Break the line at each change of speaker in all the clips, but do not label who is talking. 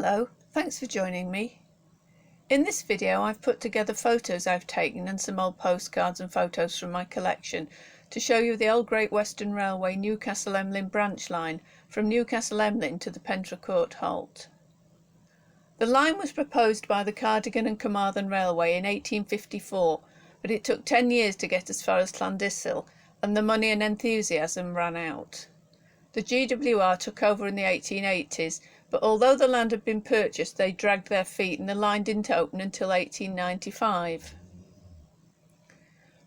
Hello, thanks for joining me. In this video I've put together photos I've taken and some old postcards and photos from my collection to show you the old Great Western Railway Newcastle Emlyn Branch Line from Newcastle Emlyn to the Pentracourt halt. The line was proposed by the Cardigan and Carmarthen Railway in 1854, but it took 10 years to get as far as Llandyfriog and the money and enthusiasm ran out. The GWR took over in the 1880s, but although the land had been purchased, they dragged their feet and the line didn't open until 1895.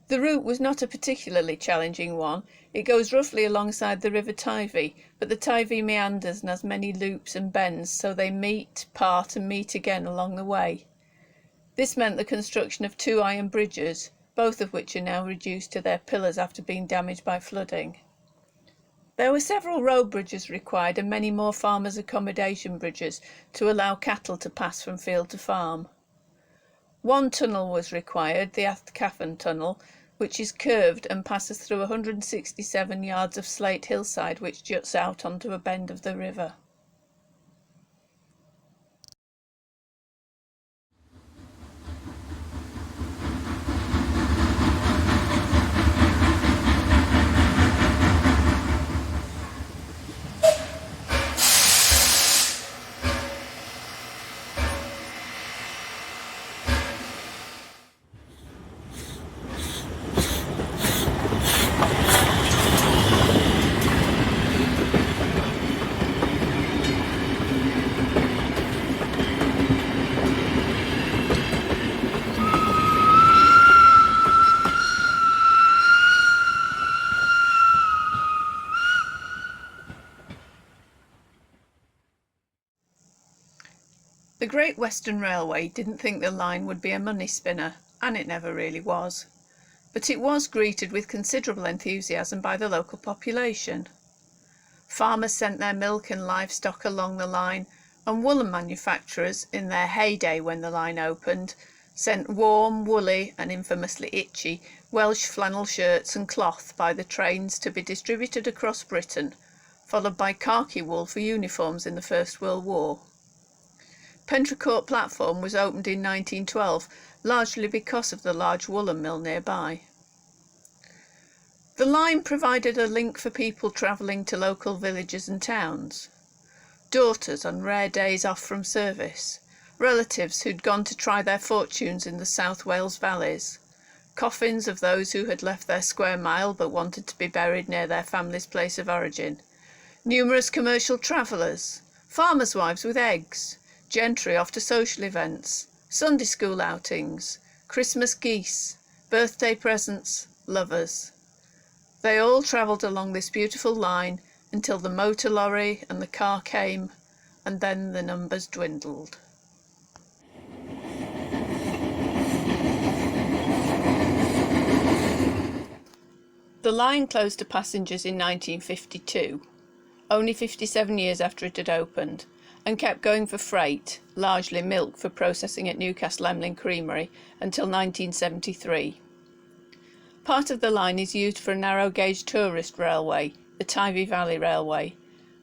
The route was not a particularly challenging one. It goes roughly alongside the River Teifi, but the Teifi meanders and has many loops and bends, so they meet, part and meet again along the way. This meant the construction of 2 iron bridges, both of which are now reduced to their pillars after being damaged by flooding. There were several road bridges required and many more farmers' accommodation bridges to allow cattle to pass from field to farm. One tunnel was required, the Alltcafan tunnel, which is curved and passes through 167 yards of slate hillside which juts out onto a bend of the river. The Great Western Railway didn't think the line would be a money spinner, and it never really was. But it was greeted with considerable enthusiasm by the local population. Farmers sent their milk and livestock along the line, and woolen manufacturers, in their heyday when the line opened, sent warm, woolly and infamously itchy Welsh flannel shirts and cloth by the trains to be distributed across Britain, followed by khaki wool for uniforms in the First World War. Pentracourt platform was opened in 1912, largely because of the large woolen mill nearby. The line provided a link for people travelling to local villages and towns. Daughters on rare days off from service, relatives who'd gone to try their fortunes in the South Wales valleys, coffins of those who had left their square mile but wanted to be buried near their family's place of origin, numerous commercial travellers, farmers' wives with eggs, gentry off to social events, Sunday school outings, Christmas geese, birthday presents, lovers. They all travelled along this beautiful line until the motor lorry and the car came, and then the numbers dwindled. The line closed to passengers in 1952, only 57 years after it had opened, and kept going for freight, largely milk for processing at Newcastle Emlyn Creamery, until 1973. Part of the line is used for a narrow-gauge tourist railway, the Teifi Valley Railway.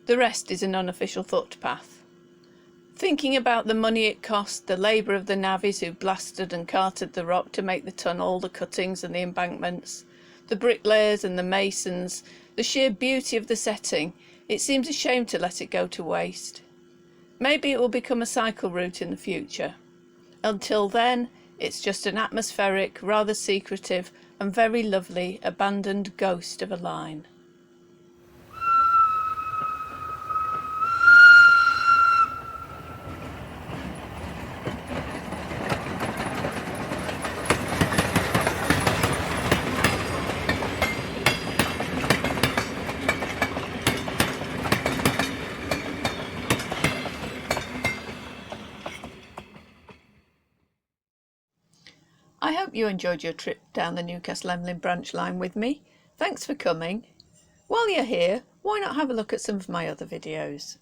The rest is an unofficial footpath. Thinking about the money it cost, the labour of the navvies who blasted and carted the rock to make the tunnel, the cuttings and the embankments, the bricklayers and the masons, the sheer beauty of the setting, it seems a shame to let it go to waste. Maybe it will become a cycle route in the future. Until then, it's just an atmospheric, rather secretive and very lovely abandoned ghost of a line. I hope you enjoyed your trip down the Newcastle Emlyn Branch Line with me. Thanks for coming. While you're here, why not have a look at some of my other videos?